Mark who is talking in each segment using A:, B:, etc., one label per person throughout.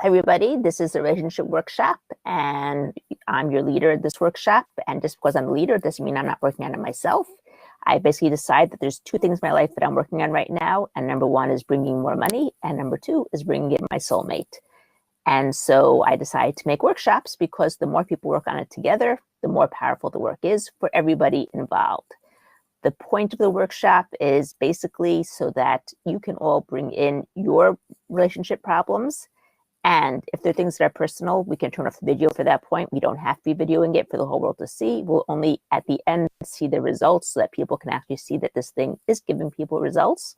A: Hi, everybody. This is the Relationship Workshop, and I'm your leader of this workshop. And just because I'm the leader doesn't mean I'm not working on it myself. I basically decide that there's two things in my life that I'm working on right now. And number one is bringing more money. And number two is bringing in my soulmate. And so I decided to make workshops because the more people work on it together, the more powerful the work is for everybody involved. The point of the workshop is basically so that you can all bring in your relationship problems. And if there are things that are personal, we can turn off the video for that point. We don't have to be videoing it for the whole world to see. We'll only at the end see the results so that people can actually see that this thing is giving people results.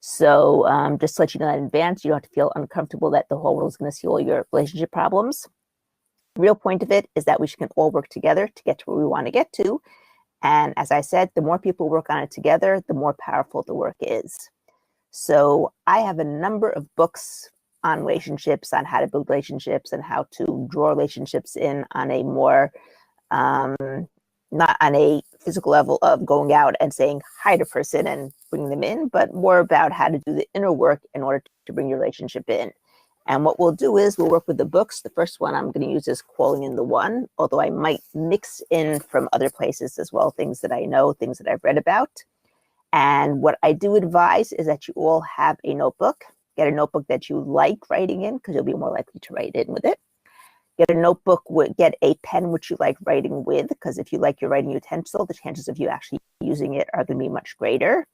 A: So just to let you know in advance, you don't have to feel uncomfortable that the whole world is going to see all your relationship problems. The real point of it is that we can all work together to get to where we want to get to. And as I said, the more people work on it together, the more powerful the work is. So I have a number of books on relationships, on how to build relationships and how to draw relationships in on a more, not on a physical level of going out and saying hi to a person and bringing them in, but more about how to do the inner work in order to bring your relationship in. And what we'll do is we'll work with the books. The first one I'm going to use is Calling in the One, although I might mix in from other places as well, things that I know, things that I've read about. And what I do advise is that you all have a notebook. Get a notebook that you like writing in because you'll be more likely to write in with it. Get a notebook, get a pen which you like writing with, because if you like your writing utensil, the chances of you actually using it are going to be much greater.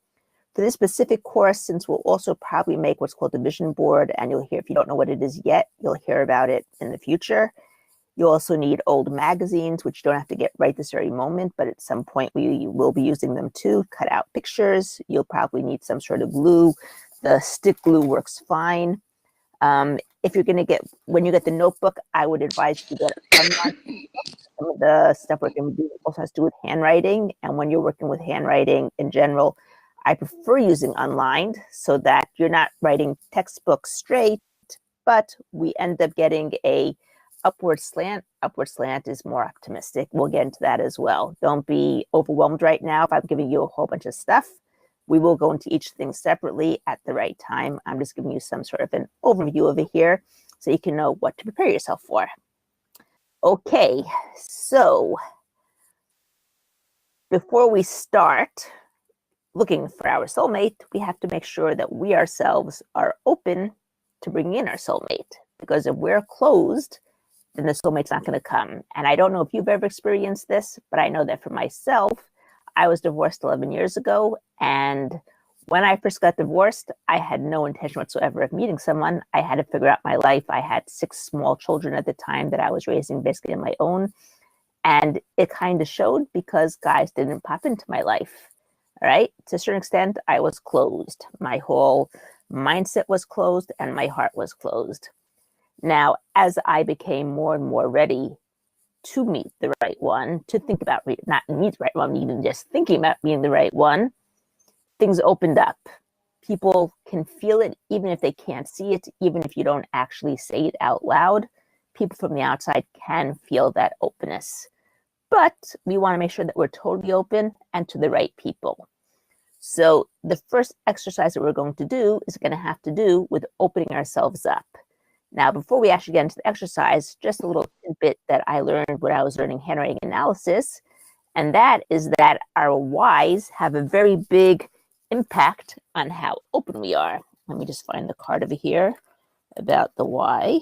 A: For this specific course, since we'll also probably make what's called a vision board, and you'll hear, if you don't know what it is yet, you'll hear about it in the future. You also need old magazines, which you don't have to get right this very moment, but at some point we will be using them too. Cut out pictures. You'll probably need some sort of glue. The stick glue works fine. If you're going to get, when you get the notebook, I would advise you to get some of the stuff we're going to do also has to do with handwriting. And when you're working with handwriting in general, I prefer using unlined so that you're not writing textbook straight, but we end up getting a upward slant. Upward slant is more optimistic. We'll get into that as well. Don't be overwhelmed right now if I'm giving you a whole bunch of stuff. We will go into each thing separately at the right time. I'm just giving you some sort of an overview of it here so you can know what to prepare yourself for. Okay, so before we start looking for our soulmate, we have to make sure that we ourselves are open to bringing in our soulmate. Because if we're closed, then the soulmate's not going to come. And I don't know if you've ever experienced this, but I know that for myself, I was divorced 11 years ago. And when I first got divorced, I had no intention whatsoever of meeting someone. I had to figure out my life. I had 6 small children at the time that I was raising basically on my own. And it kind of showed because guys didn't pop into my life. All right. To a certain extent, I was closed. My whole mindset was closed and my heart was closed. Now, as I became more and more ready to meet the right one, to think about, not meet the right one, even just thinking about being the right one, things opened up. People can feel it, even if they can't see it, even if you don't actually say it out loud. People from the outside can feel that openness. But we want to make sure that we're totally open and to the right people. So the first exercise that we're going to do is going to have to do with opening ourselves up. Now, before we actually get into the exercise, just a little tidbit that I learned when I was learning handwriting analysis, and that is that our whys have a very big impact on how open we are. Let me just find the card over here about the why.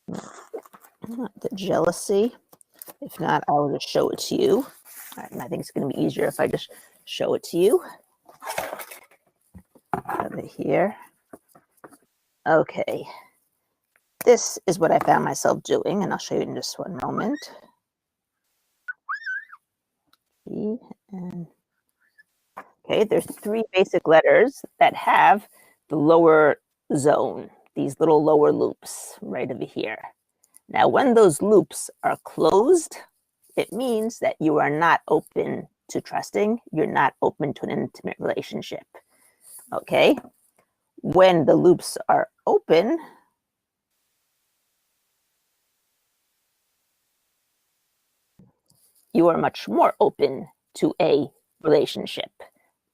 A: The jealousy. If not, I will just show it to you. I think it's going to be easier if I just show it to you. Over here. Okay. This is what I found myself doing, and I'll show you in just one moment. Okay, there's 3 basic letters that have the lower zone, these little lower loops right over here. Now, when those loops are closed, it means that you are not open to trusting. You're not open to an intimate relationship. Okay? When the loops are open, you are much more open to a relationship,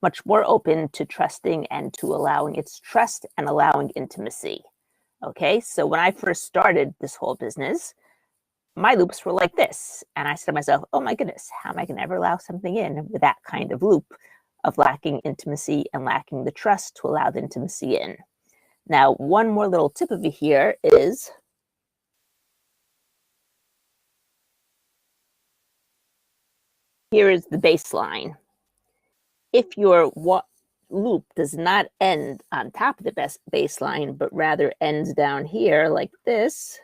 A: much more open to trusting and to allowing its trust and allowing intimacy. Okay, so when I first started this whole business, my loops were like this. And I said to myself, oh my goodness, how am I going to ever allow something in with that kind of loop of lacking intimacy and lacking the trust to allow the intimacy in? Now, one more little tip over here is here is the baseline. If your loop does not end on top of the baseline, but rather ends down here like this,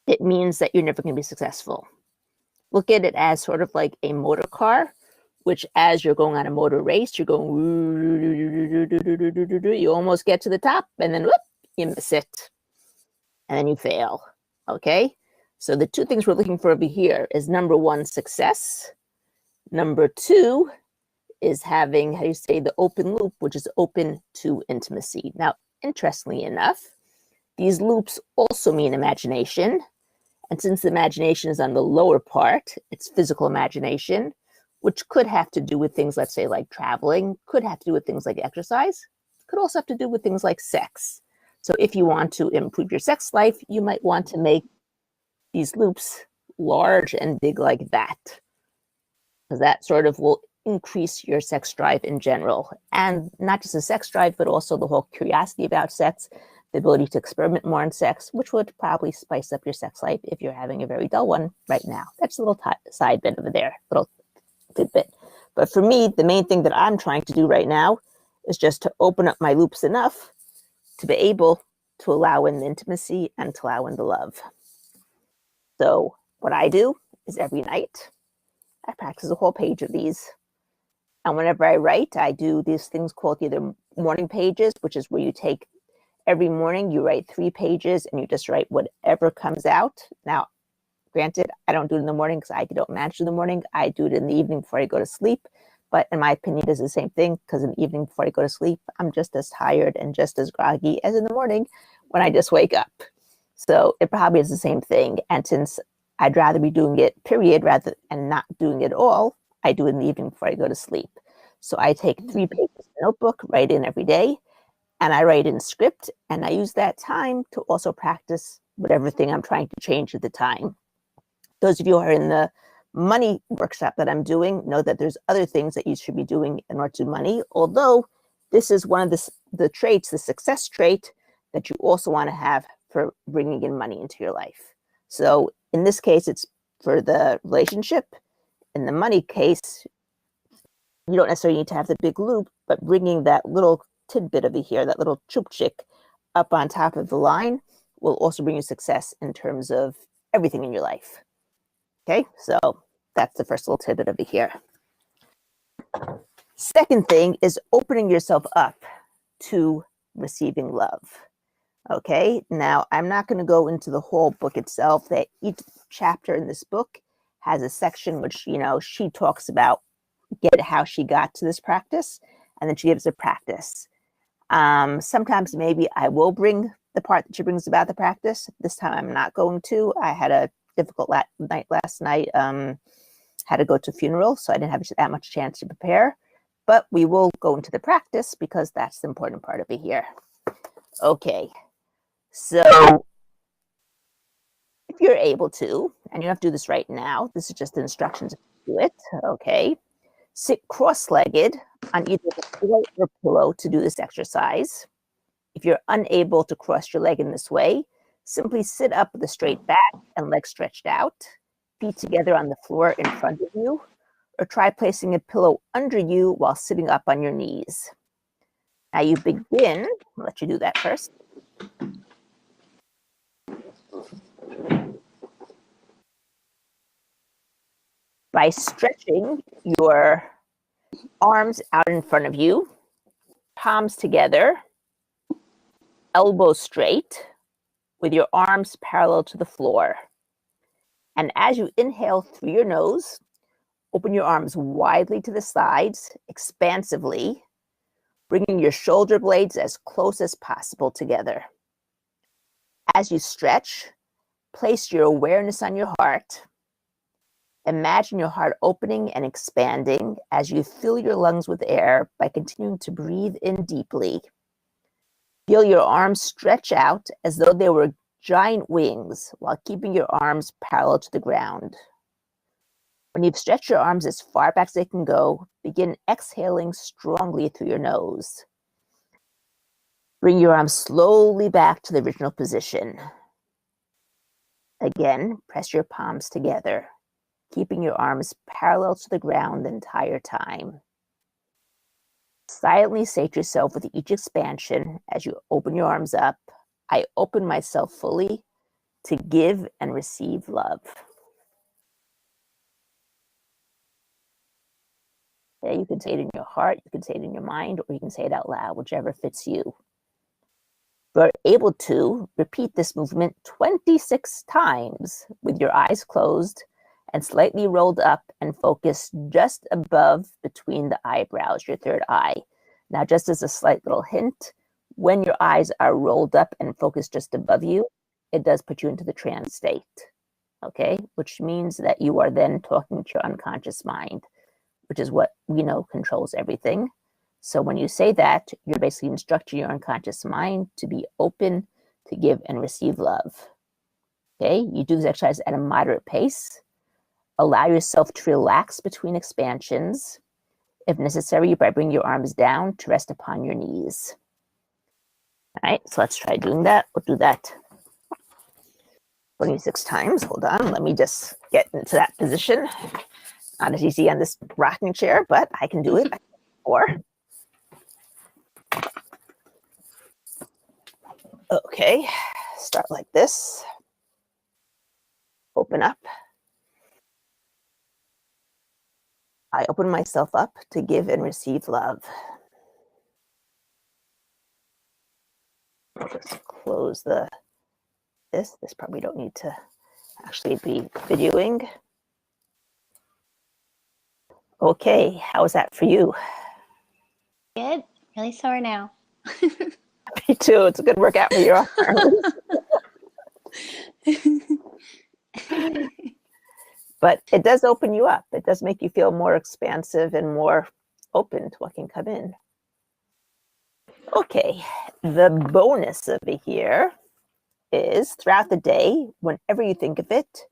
A: it means that you're never going to be successful. Look at it as sort of like a motor car, which as you're going on a motor race, you're going, you almost get to the top, and then whoop, you miss it, and then you fail. Okay? So the two things we're looking for over here is number one, success. Number two is having, how do you say, the open loop, which is open to intimacy. Now, interestingly enough, these loops also mean imagination. And since the imagination is on the lower part, it's physical imagination, which could have to do with things, let's say, like traveling, could have to do with things like exercise, could also have to do with things like sex. So if you want to improve your sex life, you might want to make these loops large and big like that, because that sort of will increase your sex drive in general. And not just the sex drive, but also the whole curiosity about sex, the ability to experiment more in sex, which would probably spice up your sex life if you're having a very dull one right now. That's a little side bit over there, little tidbit. But for me, the main thing that I'm trying to do right now is just to open up my loops enough to be able to allow in the intimacy and to allow in the love. So what I do is every night, I practice a whole page of these. And whenever I write, I do these things called either morning pages, which is where you take every morning, you write 3 pages and you just write whatever comes out. Now, granted, I don't do it in the morning because I don't manage in the morning. I do it in the evening before I go to sleep. But in my opinion, it's the same thing, because in the evening before I go to sleep, I'm just as tired and just as groggy as in the morning when I just wake up. So it probably is the same thing. And since I'd rather be doing it, period, rather and not doing it all, I do it in the evening before I go to sleep. So I take 3 pages of notebook, write in every day, and I write in script, and I use that time to also practice whatever thing I'm trying to change at the time. Those of you who are in the money workshop that I'm doing know that there's other things that you should be doing in order to do money, although this is one of the traits, the success trait that you also want to have for bringing in money into your life. So in this case, it's for the relationship. In the money case, you don't necessarily need to have the big loop, but bringing that little tidbit over here, that little chupchik up on top of the line will also bring you success in terms of everything in your life. Okay, so that's the first little tidbit over here. Second thing is opening yourself up to receiving love. Okay, now I'm not going to go into the whole book itself. That each chapter in this book has a section which, she talks about how she got to this practice, and then she gives a practice. Sometimes maybe I will bring the part that she brings about the practice. This time I'm not going to. I had a difficult night last night. Had to go to a funeral, so I didn't have that much chance to prepare. But we will go into the practice because that's the important part over here. Okay, so if you're able to, and you don't have to do this right now, this is just the instructions to do it. Okay, sit cross-legged on either the floor or pillow to do this exercise. If you're unable to cross your leg in this way, simply sit up with a straight back and legs stretched out, feet together on the floor in front of you, or try placing a pillow under you while sitting up on your knees. Now you begin, I'll let you do that first. By stretching your arms out in front of you, palms together, elbows straight, with your arms parallel to the floor. And as you inhale through your nose, open your arms widely to the sides, expansively, bringing your shoulder blades as close as possible together. As you stretch, place your awareness on your heart Imagine your heart opening and expanding as you fill your lungs with air by continuing to breathe in deeply. Feel your arms stretch out as though they were giant wings while keeping your arms parallel to the ground. When you've stretched your arms as far back as they can go, begin exhaling strongly through your nose. Bring your arms slowly back to the original position. Again, press your palms together, keeping your arms parallel to the ground the entire time. Silently say to yourself with each expansion as you open your arms up, I open myself fully to give and receive love. Okay, you can say it in your heart, you can say it in your mind, or you can say it out loud, whichever fits you. If you're able to, repeat this movement 26 times with your eyes closed and slightly rolled up and focused just above between the eyebrows, your third eye. Now, just as a slight little hint, when your eyes are rolled up and focused just above you, it does put you into the trance state, okay? Which means that you are then talking to your unconscious mind, which is what we know controls everything. So when you say that, you're basically instructing your unconscious mind to be open to give and receive love. Okay, you do this exercise at a moderate pace. Allow yourself to relax between expansions. If necessary, you might bring your arms down to rest upon your knees. All right, so let's try doing that. We'll do that 26 times. Hold on, let me just get into that position. Not as easy on this rocking chair, but I can do it. Okay, start like this. Open up. I open myself up to give and receive love. I'll just close this. This probably don't need to actually be videoing. Okay, how is that for you?
B: Good. Really sore now.
A: Me too. It's a good workout for your arms. But it does open you up. It does make you feel more expansive and more open to what can come in. Okay, the bonus over here is throughout the day, whenever you think of it,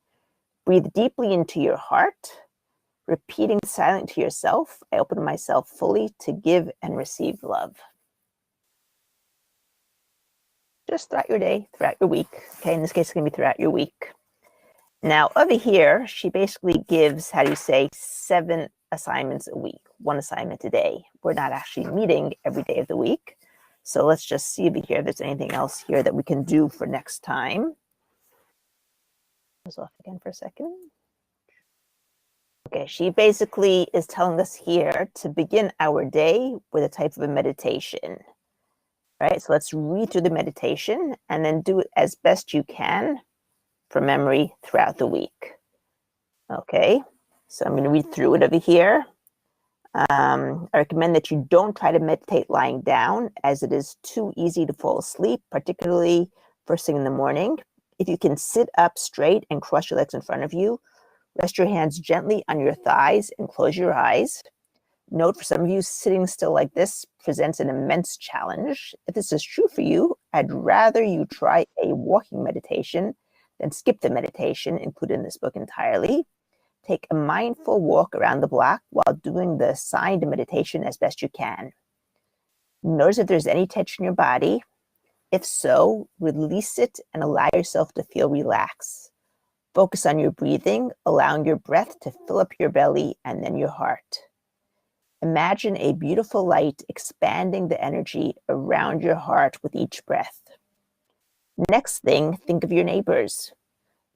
A: breathe deeply into your heart, repeating silently to yourself, I open myself fully to give and receive love. Just throughout your day, throughout your week. Okay, in this case, it's going to be throughout your week. Now, over here, she basically gives, 7 assignments a week, 1 assignment a day. We're not actually meeting every day of the week. So let's just see over here if there's anything else here that we can do for next time. Goes off again for a second. Okay, she basically is telling us here to begin our day with a type of a meditation. Right, so let's read through the meditation and then do it as best you can from memory throughout the week. Okay, so I'm going to read through it over here. I recommend that you don't try to meditate lying down, as it is too easy to fall asleep, particularly first thing in the morning. If you can sit up straight and cross your legs in front of you, rest your hands gently on your thighs and close your eyes. Note, for some of you, sitting still like this presents an immense challenge. If this is true for you, I'd rather you try a walking meditation than skip the meditation included in this book entirely. Take a mindful walk around the block while doing the assigned meditation as best you can. Notice if there's any tension in your body. If so, release it and allow yourself to feel relaxed. Focus on your breathing, allowing your breath to fill up your belly and then your heart. Imagine a beautiful light expanding the energy around your heart with each breath. Next thing, think of your neighbors.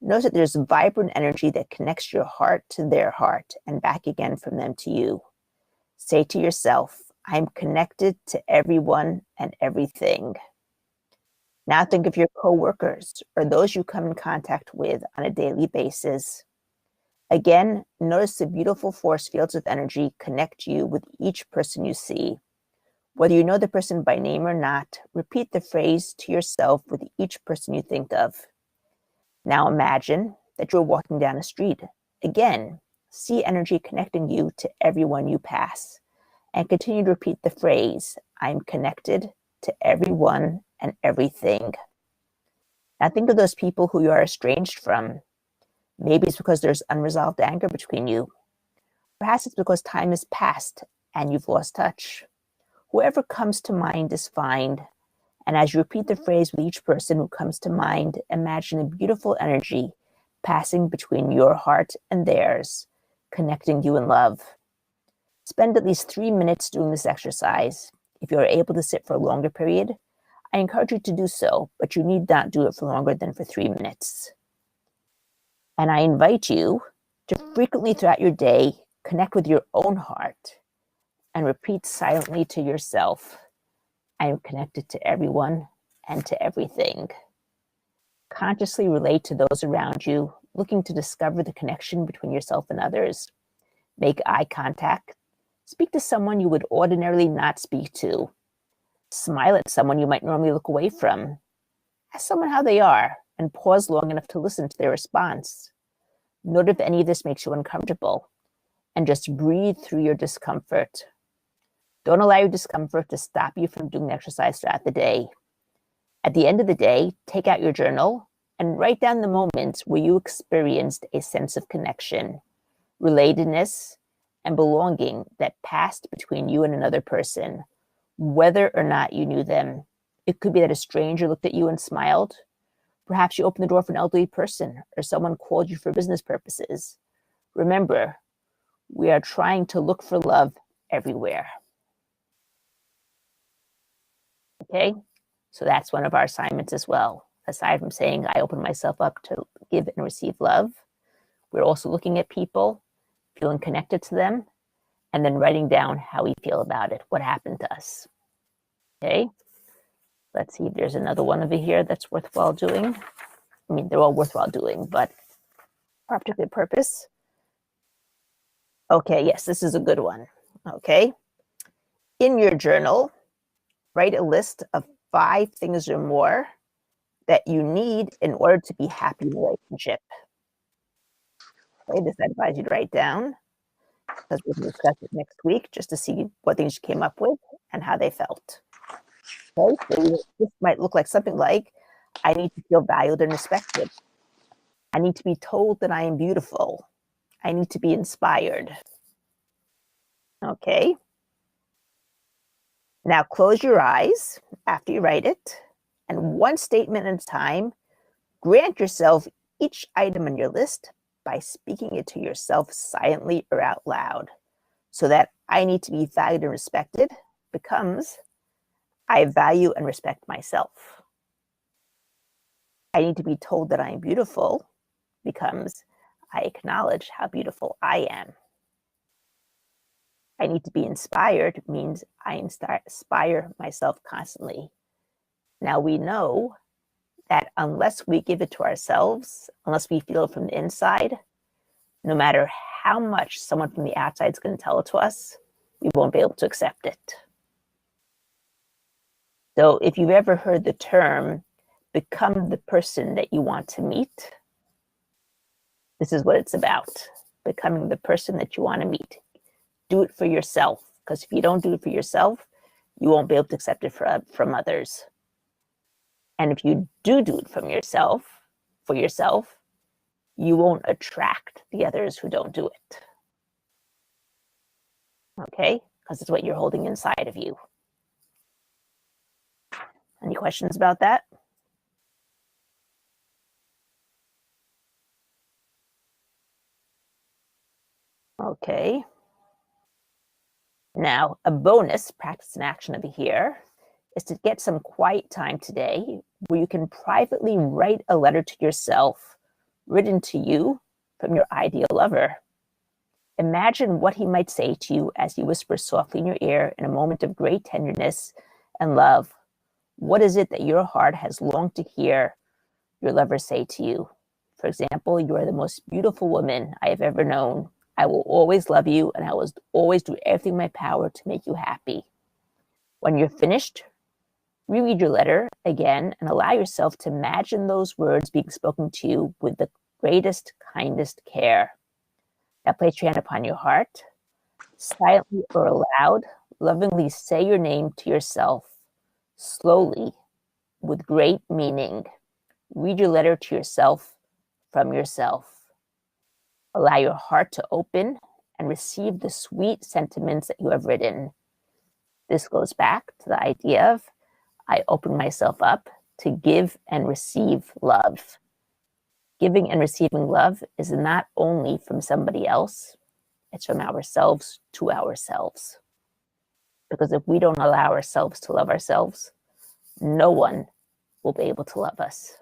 A: Notice that there's vibrant energy that connects your heart to their heart and back again from them to you. Say to yourself, I'm connected to everyone and everything. Now think of your coworkers or those you come in contact with on a daily basis. Again, notice the beautiful force fields of energy connect you with each person you see. Whether you know the person by name or not, repeat the phrase to yourself with each person you think of. Now imagine that you're walking down a street. Again, see energy connecting you to everyone you pass. And continue to repeat the phrase, I'm connected to everyone and everything. Now think of those people who you are estranged from. Maybe it's because there's unresolved anger between you. Perhaps it's because time has passed and you've lost touch. Whoever comes to mind is fine. And as you repeat the phrase with each person who comes to mind, imagine a beautiful energy passing between your heart and theirs, connecting you in love. Spend at least 3 minutes doing this exercise. If you are able to sit for a longer period, I encourage you to do so, but you need not do it for longer than for 3 minutes. And I invite you to frequently throughout your day connect with your own heart and repeat silently to yourself, I am connected to everyone and to everything. Consciously relate to those around you, looking to discover the connection between yourself and others. Make eye contact. Speak to someone you would ordinarily not speak to. Smile at someone you might normally look away from. Ask someone how they are and pause long enough to listen to their response. Note if any of this makes you uncomfortable and just breathe through your discomfort. Don't allow your discomfort to stop you from doing the exercise throughout the day. At the end of the day, take out your journal and write down the moments where you experienced a sense of connection, relatedness, and belonging that passed between you and another person, whether or not you knew them. It could be that a stranger looked at you and smiled. Perhaps you opened the door for an elderly person or someone called you for business purposes. Remember, we are trying to look for love everywhere. Okay, so that's one of our assignments as well. Aside from saying I open myself up to give and receive love, we're also looking at people, feeling connected to them, and then writing down how we feel about it, what happened to us. Okay, let's see if there's another one over here that's worthwhile doing. I mean, they're all worthwhile doing, but for a particular purpose. Okay, yes, this is a good one. Okay, in your journal, write a list of 5 things or more that you need in order to be happy in a relationship. Okay, this I advise you to write down because we'll discuss it next week just to see what things you came up with and how they felt. Okay, so this might look like something like, I need to feel valued and respected. I need to be told that I am beautiful. I need to be inspired. Okay. Now close your eyes after you write it, and one statement at a time, grant yourself each item on your list by speaking it to yourself silently or out loud, so that I need to be valued and respected becomes I value and respect myself. I need to be told that I am beautiful becomes I acknowledge how beautiful I am. I need to be inspired means I inspire myself constantly. Now we know that unless we give it to ourselves, unless we feel it from the inside, no matter how much someone from the outside is going to tell it to us, we won't be able to accept it. So if you've ever heard the term, become the person that you want to meet, this is what it's about, becoming the person that you want to meet. Do it for yourself, because if you don't do it for yourself, you won't be able to accept it from others. And if you do it from yourself, for yourself, you won't attract the others who don't do it. Okay? Because it's what you're holding inside of you. Any questions about that? Okay. Now, a bonus practice in action over here is to get some quiet time today where you can privately write a letter to yourself written to you from your ideal lover. Imagine what he might say to you as he whispers softly in your ear in a moment of great tenderness and love. What is it that your heart has longed to hear your lover say to you? For example, you are the most beautiful woman I have ever known. I will always love you, and I will always do everything in my power to make you happy. When you're finished, reread your letter again and allow yourself to imagine those words being spoken to you with the greatest, kindest care. Now place your hand upon your heart. Silently or aloud, lovingly say your name to yourself. Slowly, with great meaning, read your letter to yourself from yourself. Allow your heart to open and receive the sweet sentiments that you have written. This goes back to the idea of I open myself up to give and receive love. Giving and receiving love is not only from somebody else, it's from ourselves to ourselves. Because if we don't allow ourselves to love ourselves, no one will be able to love us.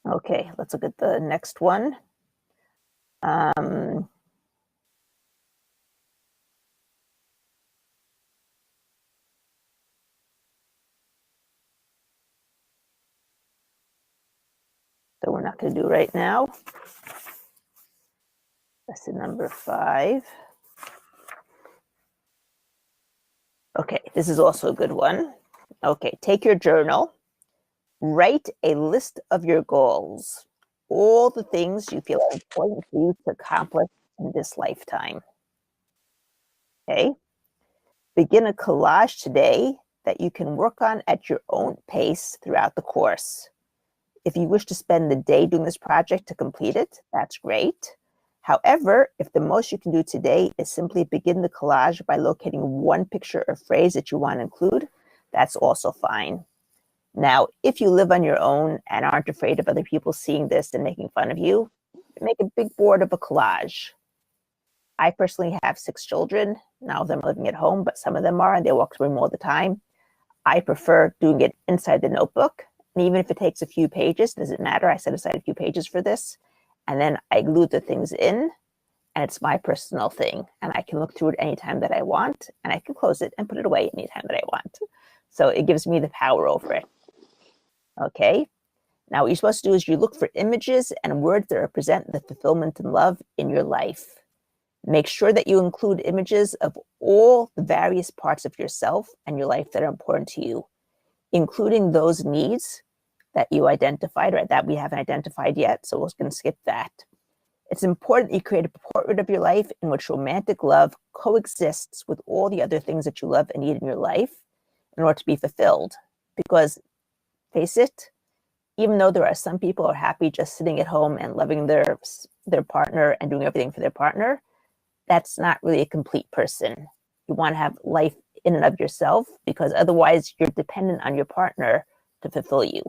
A: Okay, let's look at the next one. So we're not going to do right now. Lesson number 5. Okay, this is also a good one. Okay, take your journal. Write a list of your goals, all the things you feel are important for you to accomplish in this lifetime. Okay, begin a collage today that you can work on at your own pace throughout the course. If you wish to spend the day doing this project to complete it, that's great. However, if the most you can do today is simply begin the collage by locating one picture or phrase that you want to include, that's also fine. Now, if you live on your own and aren't afraid of other people seeing this and making fun of you, make a big board of a collage. I personally have 6 children. Now of them are living at home, but some of them are, and they walk through them all the time. I prefer doing it inside the notebook. And even if it takes a few pages, doesn't matter. I set aside a few pages for this. And then I glue the things in, and it's my personal thing. And I can look through it anytime that I want, and I can close it and put it away anytime that I want. So it gives me the power over it. Okay. Now what you're supposed to do is you look for images and words that represent the fulfillment and love in your life. Make sure that you include images of all the various parts of yourself and your life that are important to you, including those needs that you identified or that we haven't identified yet. So we're going to skip that. It's important that you create a portrait of your life in which romantic love coexists with all the other things that you love and need in your life in order to be fulfilled. Because face it, even though there are some people who are happy just sitting at home and loving their partner and doing everything for their partner, that's not really a complete person. You want to have life in and of yourself, because otherwise you're dependent on your partner to fulfill you.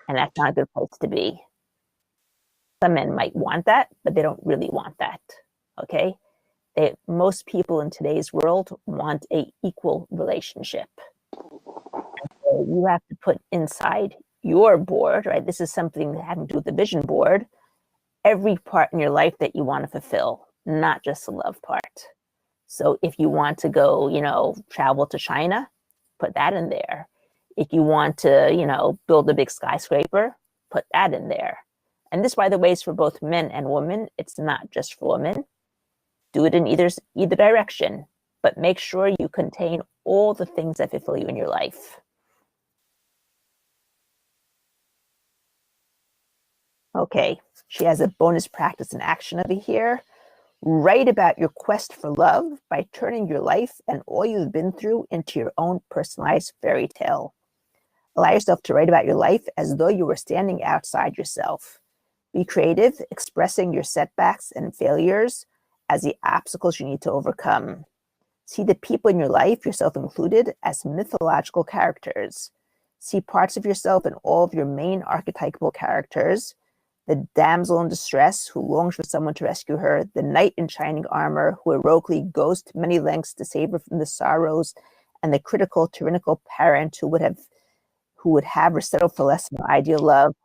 A: And that's not a good place to be. Some men might want that, but they don't really want that. Okay? Most people in today's world want an equal relationship. So you have to put inside your board, right? This is something that having to do with the vision board, every part in your life that you want to fulfill, not just the love part. So if you want to go, travel to China, put that in there. If you want to, build a big skyscraper, put that in there. And this, by the way, is for both men and women. It's not just for women. Do it in either direction, but make sure you contain all the things that fulfill you in your life. Okay, she has a bonus practice in action over here. Write about your quest for love by turning your life and all you've been through into your own personalized fairy tale. Allow yourself to write about your life as though you were standing outside yourself. Be creative, expressing your setbacks and failures as the obstacles you need to overcome. See the people in your life, yourself included, as mythological characters. See parts of yourself in all of your main archetypal characters: the damsel in distress who longs for someone to rescue her, the knight in shining armor who heroically goes to many lengths to save her from the sorrows, and the critical, tyrannical parent who would have her settle for less than ideal love.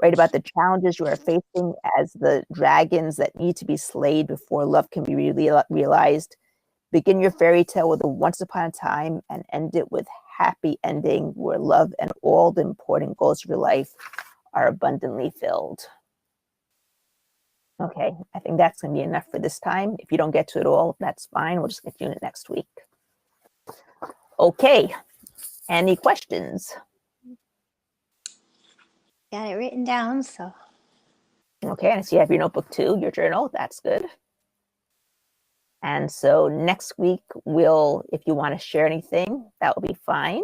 A: Write about the challenges you are facing as the dragons that need to be slayed before love can be realized. Begin your fairy tale with a once upon a time and end it with happy ending where love and all the important goals of your life are abundantly filled. Okay, I think that's going to be enough for this time. If you don't get to it all, that's fine. We'll just get to it next week. Okay, any questions?
B: Got it written down, so.
A: Okay, and I see you have your notebook too, your journal. That's good. And so next week, if you want to share anything, that will be fine.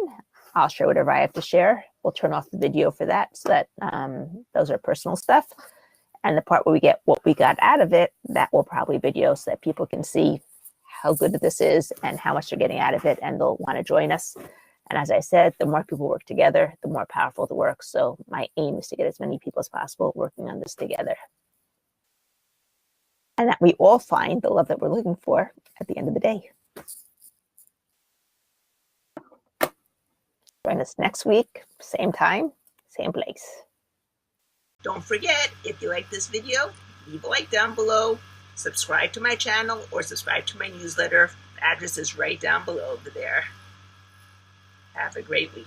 A: I'll share whatever I have to share. We'll turn off the video for that, so that those are personal stuff. And the part where we get what we got out of it, that will probably video so that people can see how good this is and how much they're getting out of it, and they'll want to join us. And as I said, the more people work together, the more powerful the work. So my aim is to get as many people as possible working on this together. And that we all find the love that we're looking for at the end of the day. Join us next week, same time, same place. Don't forget, if you like this video, leave a like down below, subscribe to my channel, or subscribe to my newsletter. The address is right down below over there. Have a great week.